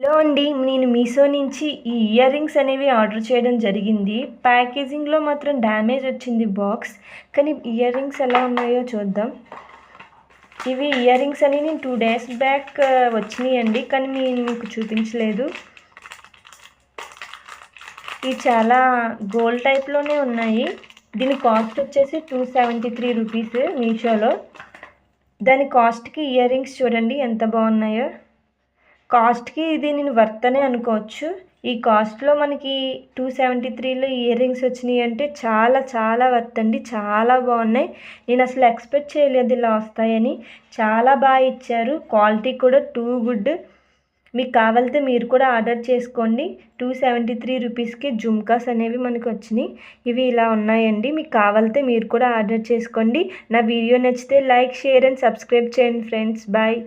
Hello అండి. నేను మీషో నుంచి ఈ ఇయర్ రింగ్స్ అనేవి ఆర్డర్ చేయడం జరిగింది. ప్యాకేజింగ్‌లో మాత్రం డ్యామేజ్ వచ్చింది బాక్స్. కానీ ఇయర్ రింగ్స్ ఎలా ఉన్నాయో చూద్దాం. ఇవి ఇయర్ రింగ్స్ అని నేను 2 డేస్ బ్యాక్ వచ్చినాయండి. కానీ నేను మీకు చూపించలేదు. ఇవి చాలా గోల్డ్ టైప్‌లోనే ఉన్నాయి. దీని కాస్ట్ వచ్చేసి 273 రూపీస్ మీషోలో. దాని కాస్ట్‌కి ఇయర్ రింగ్స్ చూడండి ఎంత బాగున్నాయో. కాస్ట్‌కి ఇది నేను వర్త్ అనే అనుకోవచ్చు. ఈ కాస్ట్‌లో మనకి 273లో ఇయర్ రింగ్స్ వచ్చినాయి అంటే చాలా చాలా వర్త్ అండి. చాలా బాగున్నాయి. నేను అసలు ఎక్స్పెక్ట్ చేయలేదు ఇలా వస్తాయని. చాలా బాగా ఇచ్చారు. క్వాలిటీ కూడా టూ గుడ్. మీకు కావాలితే మీరు కూడా ఆర్డర్ చేసుకోండి. 273 రూపీస్‌కి జుమ్కాస్ అనేవి మనకు వచ్చినాయి. ఇవి ఇలా ఉన్నాయండి. మీకు కావాలితే మీరు కూడా ఆర్డర్ చేసుకోండి. నా వీడియో నచ్చితే లైక్, షేర్ అండ్ సబ్స్క్రైబ్ చేయండి ఫ్రెండ్స్. బాయ్.